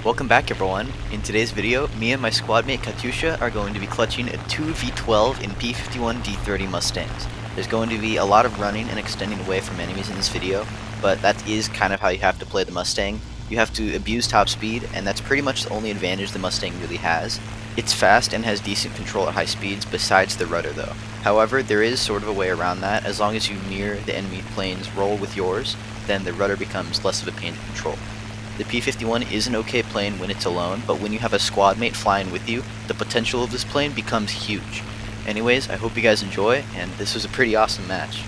Welcome back everyone. In today's video, me and my squad mate Katyusha are going to be clutching a 2v12 in P-51D-30 Mustangs. There's going to be a lot of running and extending away from enemies in this video, but that is kind of how you have to play the Mustang. You have to abuse top speed, and that's pretty much the only advantage the Mustang really has. It's fast and has decent control at high speeds besides the rudder though. However, there is sort of a way around that. As long as you mirror the enemy plane's roll with yours, then the rudder becomes less of a pain to control. The P-51 is an okay plane when it's alone, but when you have a squad mate flying with you, the potential of this plane becomes huge. Anyways, I hope you guys enjoy, and this was a pretty awesome match.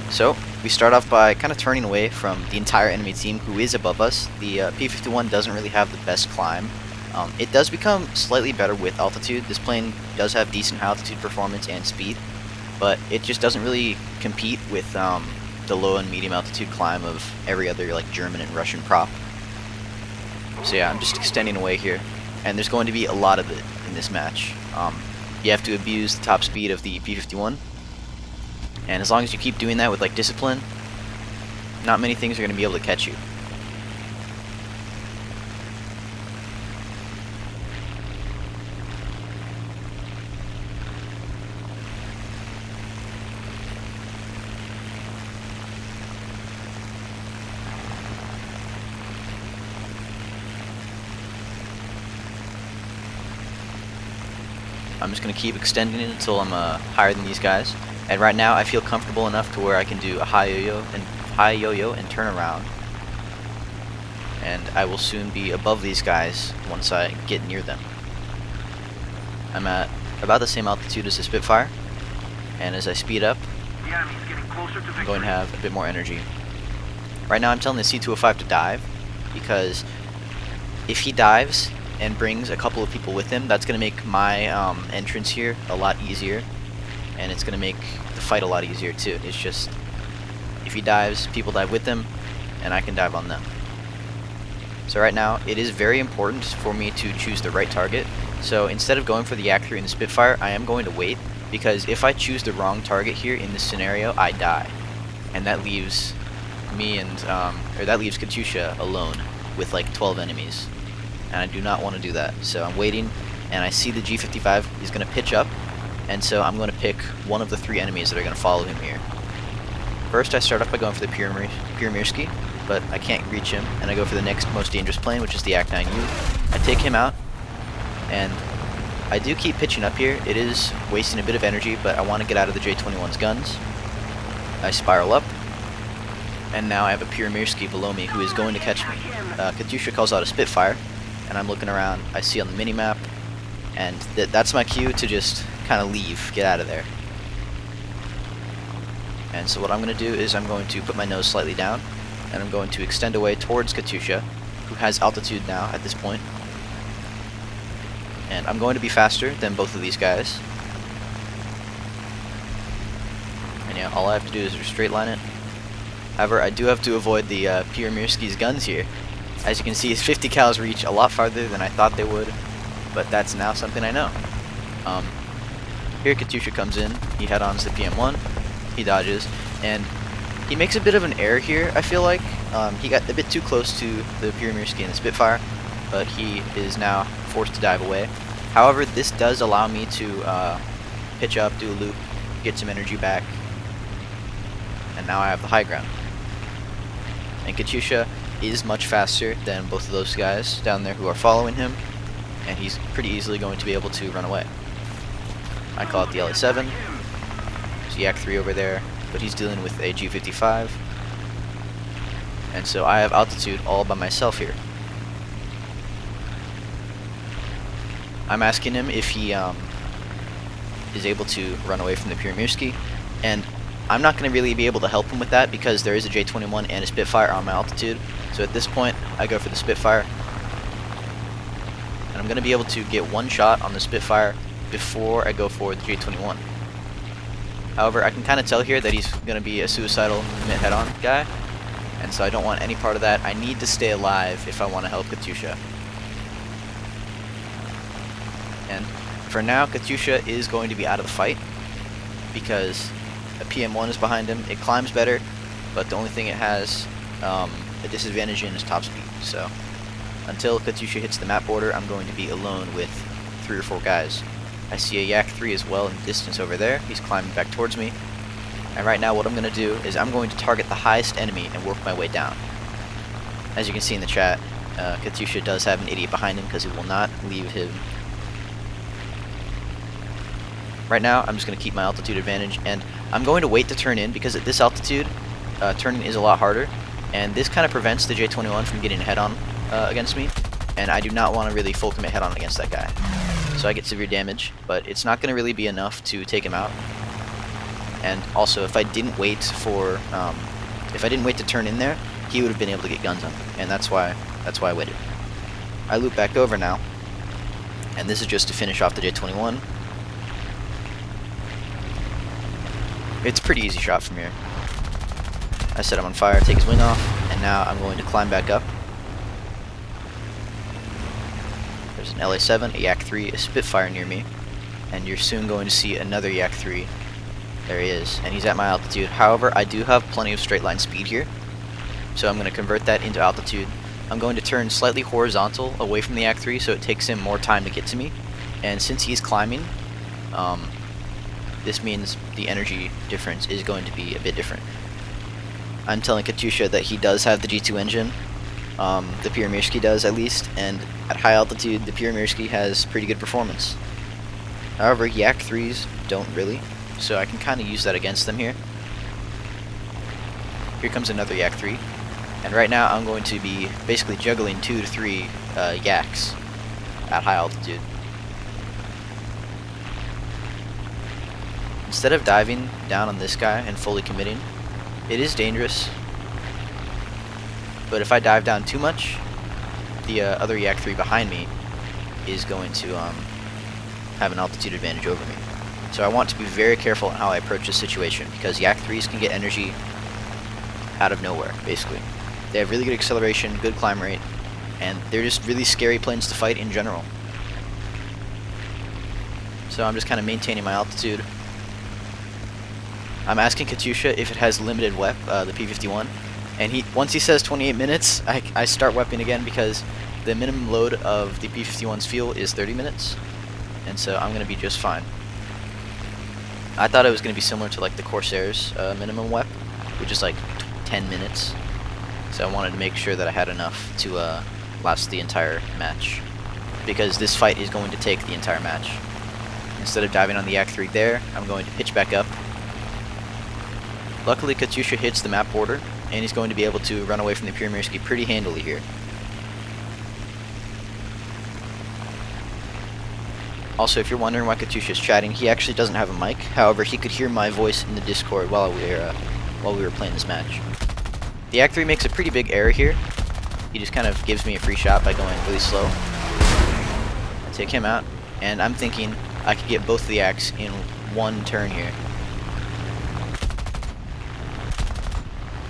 So, we start off by kind of turning away from the entire enemy team who is above us. The P-51 doesn't really have the best climb. It does become slightly better with altitude. This plane does have decent altitude performance and speed, but it just doesn't really compete with the low and medium altitude climb of every other like German and Russian prop. So yeah, I'm just extending away here, and there's going to be a lot of it in this match. You have to abuse the top speed of the P-51, and as long as you keep doing that with like discipline, not many things are going to be able to catch you. I'm just going to keep extending it until I'm higher than these guys. And right now I feel comfortable enough to where I can do a high yo-yo and turn around. And I will soon be above these guys once I get near them. I'm at about the same altitude as the Spitfire, and as I speed up, I'm going to have a bit more energy. Right now I'm telling the C-205 to dive, because if he dives and brings a couple of people with him, that's going to make my entrance here a lot easier, and it's going to make the fight a lot easier too. It's just, if he dives, people dive with him, and I can dive on them. So right now, it is very important for me to choose the right target. So instead of going for the Yak-3 and the Spitfire, I am going to wait, because if I choose the wrong target here in this scenario, I die. And that leaves me and, that leaves Katyusha alone with like 12 enemies. And I do not want to do that. So I'm waiting, and I see the G55 is going to pitch up, and so I'm going to pick one of the three enemies that are going to follow him here. First I start off by going for the Pyramirski, but I can't reach him, and I go for the next most dangerous plane, which is the Ak-9U. I take him out, and I do keep pitching up here. It is wasting a bit of energy, but I want to get out of the J-21's guns. I spiral up, and now I have a Pyramirski below me who is going to catch me. Katyusha calls out a Spitfire, and I'm looking around. I see on the mini-map, and that's my cue to just kind of leave, get out of there. And so what I'm going to do is I'm going to put my nose slightly down, and I'm going to extend away towards Katyusha, who has altitude now at this point. And I'm going to be faster than both of these guys. And yeah, all I have to do is just straight line it. However, I do have to avoid the Pyramirski's guns here. As you can see, his 50 cals reach a lot farther than I thought they would, but that's now something I know. Here Katyusha comes in, he head-ons the PM1, he dodges, and he makes a bit of an error here, I feel like. He got a bit too close to the Pyramirski and the Spitfire, but he is now forced to dive away. However, this does allow me to pitch up, do a loop, get some energy back, and now I have the high ground. And Katyusha is much faster than both of those guys down there who are following him, and he's pretty easily going to be able to run away. I call it the LA-7. There's Yak-3 over there, but he's dealing with a G55, and so I have altitude all by myself here. I'm asking him if he is able to run away from the Pyramirski, and I'm not going to really be able to help him with that because there is a J-21 and a Spitfire on my altitude. So at this point, I go for the Spitfire, and I'm going to be able to get one shot on the Spitfire before I go for the J-21. However, I can kind of tell here that he's going to be a suicidal commit head-on guy, and so I don't want any part of that. I need to stay alive if I want to help Katyusha. And for now, Katyusha is going to be out of the fight because a PM1 is behind him. It climbs better, but the only thing it has a disadvantage in his top speed. So until Katyusha hits the map border, I'm going to be alone with 3 or 4 guys. I see a Yak 3 as well in the distance over there. He's climbing back towards me. And right now what I'm going to do is I'm going to target the highest enemy and work my way down. As you can see in the chat, Katyusha does have an idiot behind him because he will not leave him. Right now I'm just going to keep my altitude advantage, and I'm going to wait to turn in because at this altitude turning is a lot harder, and this kind of prevents the J-21 from getting head on against me, and I do not want to really full commit head on against that guy. So I get severe damage, but it's not going to really be enough to take him out. And also, if I didn't wait to turn in there, he would have been able to get guns on me, and that's why I waited. I loop back over now, and this is just to finish off the J-21. It's a pretty easy shot from here. I set him on fire, take his wing off, and now I'm going to climb back up. There's an LA-7, a Yak 3, a Spitfire near me, and you're soon going to see another Yak 3. There he is, and he's at my altitude. However, I do have plenty of straight line speed here, so I'm going to convert that into altitude. I'm going to turn slightly horizontal away from the Yak 3 so it takes him more time to get to me, and since he's climbing, this means the energy difference is going to be a bit different. I'm telling Katyusha that he does have the G2 engine, the P-51 does at least, and at high altitude the P-51 has pretty good performance. However, Yak 3s don't really, so I can kind of use that against them here. Here comes another Yak 3, and right now I'm going to be basically juggling 2 to 3 Yaks at high altitude. Instead of diving down on this guy and fully committing, it is dangerous, but if I dive down too much, the other Yak 3 behind me is going to have an altitude advantage over me. So I want to be very careful in how I approach this situation, because Yak 3s can get energy out of nowhere, basically. They have really good acceleration, good climb rate, and they're just really scary planes to fight in general. So I'm just kind of maintaining my altitude. I'm asking Katyusha if it has limited WEP, the P-51, and once he says 28 minutes, I start weaping again because the minimum load of the P-51's fuel is 30 minutes, and so I'm going to be just fine. I thought it was going to be similar to like the Corsair's minimum WEP, which is like 10 minutes, so I wanted to make sure that I had enough to last the entire match, because this fight is going to take the entire match. Instead of diving on the Yak 3 there, I'm going to pitch back up. Luckily, Katyusha hits the map border, and he's going to be able to run away from the P-51 pretty handily here. Also, if you're wondering why Katyusha is chatting, he actually doesn't have a mic. However, he could hear my voice in the Discord while we were playing this match. The Yak 3 makes a pretty big error here. He just kind of gives me a free shot by going really slow. I take him out, and I'm thinking I could get both of the Yaks in one turn here.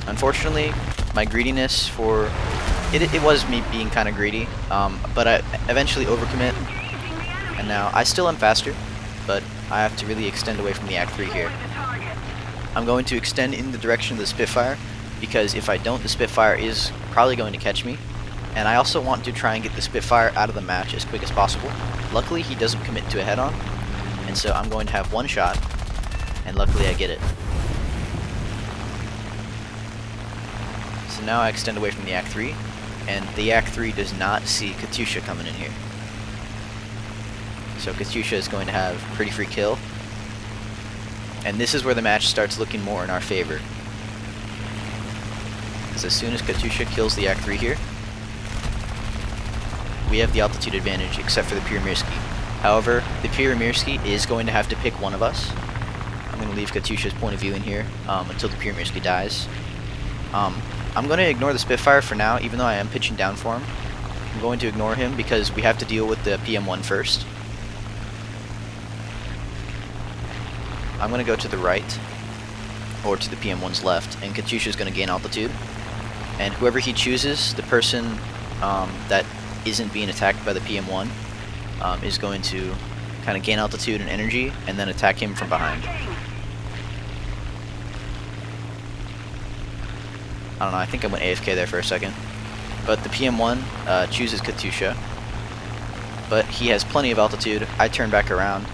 Unfortunately, my greediness for it was me being kind of greedy, but I eventually overcommit, and now I still am faster, but I have to really extend away from the Yak 3 here. I'm going to extend in the direction of the Spitfire, because if I don't, the Spitfire is probably going to catch me, and I also want to try and get the Spitfire out of the match as quick as possible. Luckily, he doesn't commit to a head-on, and so I'm going to have one shot, and luckily I get it. So now I extend away from the Yak 3, and the Yak 3 does not see Katyusha coming in here. So Katyusha is going to have a pretty free kill, and this is where the match starts looking more in our favor. Because as soon as Katyusha kills the Yak 3 here, we have the altitude advantage except for the P-51. However, the P-51 is going to have to pick one of us. I'm going to leave Katyusha's point of view in here until the P-51 dies. I'm going to ignore the Spitfire for now, even though I am pitching down for him. I'm going to ignore him because we have to deal with the PM1 first. I'm going to go to the right, or to the PM1's left, and Katyusha is going to gain altitude. And whoever he chooses, the person that isn't being attacked by the PM1 is going to kind of gain altitude and energy, and then attack him from behind. I don't know, I think I went AFK there for a second. But the PM1 chooses Katyusha. But he has plenty of altitude. I turn back around.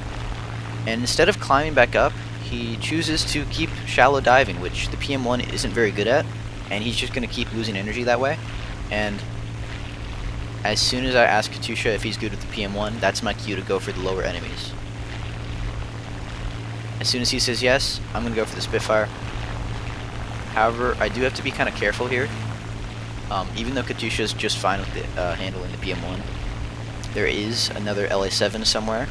And instead of climbing back up, he chooses to keep shallow diving, which the PM1 isn't very good at. And he's just going to keep losing energy that way. And as soon as I ask Katyusha if he's good with the PM1, that's my cue to go for the lower enemies. As soon as he says yes, I'm going to go for the Spitfire. However, I do have to be kind of careful here. Even though Katyusha is just fine with the, handling the PM1, there is another LA-7 somewhere.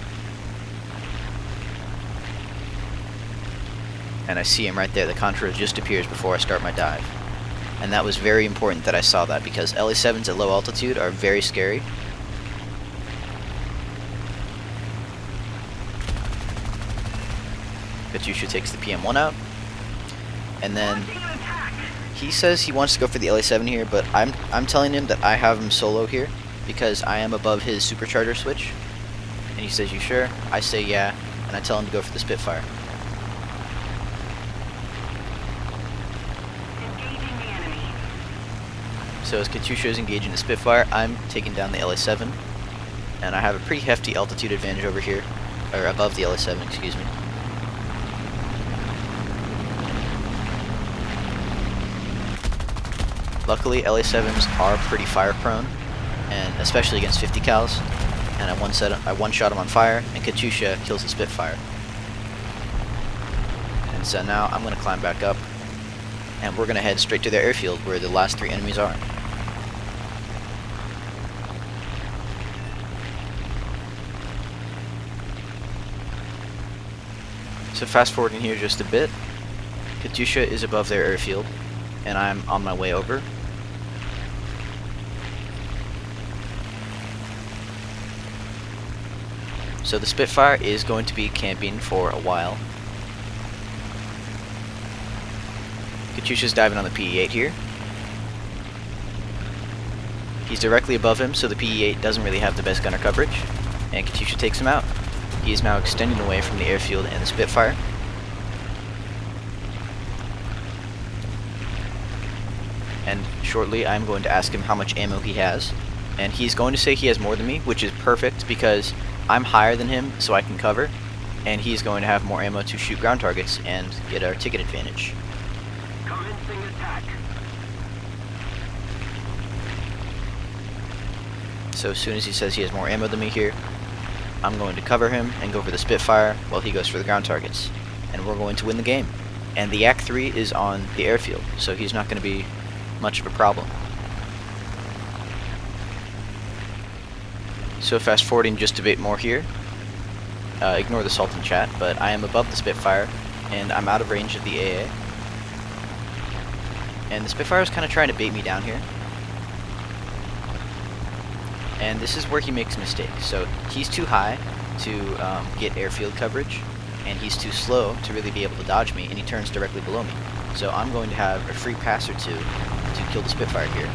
And I see him right there. The Contra just appears before I start my dive. And that was very important that I saw that, because LA-7s at low altitude are very scary. Katyusha takes the PM1 out. And then he says he wants to go for the LA-7 here, but I'm telling him that I have him solo here because I am above his supercharger switch. And he says, "You sure?" I say yeah, and I tell him to go for the Spitfire. So as Katyusha is engaging the Spitfire, I'm taking down the LA-7, and I have a pretty hefty altitude advantage over here, or above the LA-7, excuse me. Luckily, LA-7s are pretty fire prone, and especially against 50 cals. And I one-shot him on fire, and Katyusha kills the Spitfire. And so now I'm going to climb back up, and we're going to head straight to their airfield where the last 3 enemies are. So fast forwarding here just a bit, Katyusha is above their airfield, and I'm on my way over. So the Spitfire is going to be camping for a while. Katyusha's diving on the PE-8 here. He's directly above him, so the PE-8 doesn't really have the best gunner coverage, and Katyusha takes him out. He is now extending away from the airfield and the Spitfire. And shortly I'm going to ask him how much ammo he has, and he's going to say he has more than me, which is perfect because I'm higher than him, so I can cover, and he's going to have more ammo to shoot ground targets and get our ticket advantage. Commencing attack. So as soon as he says he has more ammo than me here, I'm going to cover him and go for the Spitfire while he goes for the ground targets. And we're going to win the game. And the Yak-3 is on the airfield, so he's not going to be much of a problem. So fast forwarding just a bit more here. Ignore the salt in chat, but I am above the Spitfire, and I'm out of range of the AA. And the Spitfire is kind of trying to bait me down here. And this is where he makes a mistake. So he's too high to get airfield coverage, and he's too slow to really be able to dodge me, and he turns directly below me. So I'm going to have a free pass or two to kill the Spitfire here.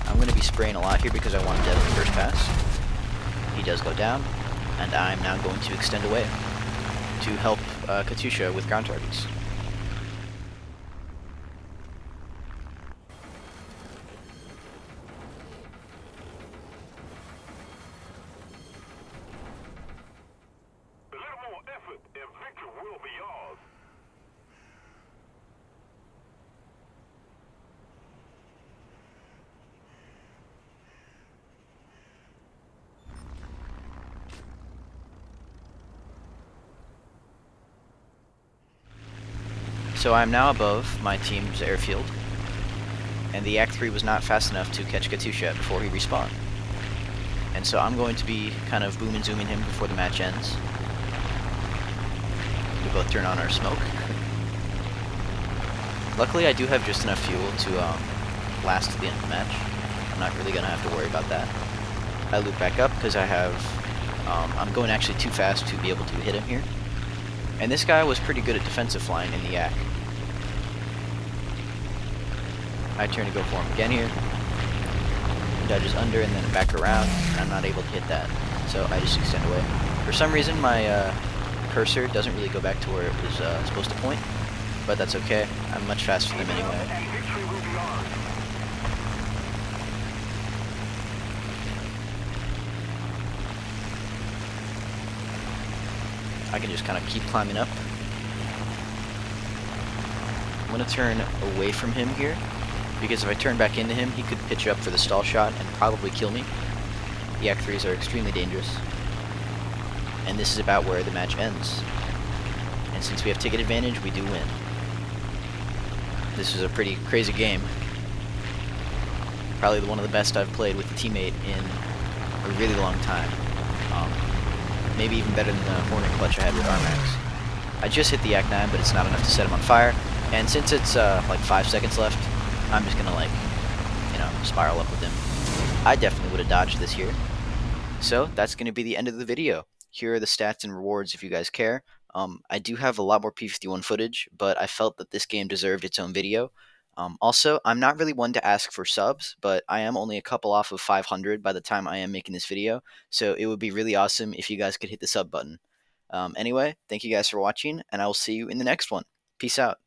I'm going to be spraying a lot here because I want him dead on the first pass. He does go down, and I'm now going to extend away to help Katyusha with ground targets. So I'm now above my team's airfield, and the Yak-3 was not fast enough to catch Katyusha before he respawned. And so I'm going to be kind of boom and zooming him before the match ends. We both turn on our smoke. Luckily I do have just enough fuel to last to the end of the match. I'm not really going to have to worry about that. I loop back up because I have, I'm going actually too fast to be able to hit him here. And this guy was pretty good at defensive flying in the Yak. I turn to go for him again here. He dodges under and then back around, and I'm not able to hit that. So I just extend away. For some reason my cursor doesn't really go back to where it was supposed to point. but that's okay. I'm much faster than them anyway. And victory will be ours. I can just kind of keep climbing up. I'm going to turn away from him here, because if I turn back into him, he could pitch up for the stall shot and probably kill me. The Yak-3s are extremely dangerous. And this is about where the match ends. And since we have ticket advantage, we do win. This was a pretty crazy game. Probably one of the best I've played with a teammate in a really long time. Maybe even better than the Hornet clutch I had with Armax. I just hit the Yak-9, but it's not enough to set him on fire. And since it's like 5 seconds left, I'm just gonna spiral up with him. I definitely would have dodged this here. So that's gonna be the end of the video. Here are the stats and rewards if you guys care. I do have a lot more P-51 footage, but I felt that this game deserved its own video. Also, I'm not really one to ask for subs, but I am only a couple off of 500 by the time I am making this video, so it would be really awesome if you guys could hit the sub button. Anyway, thank you guys for watching, and I will see you in the next one. Peace out.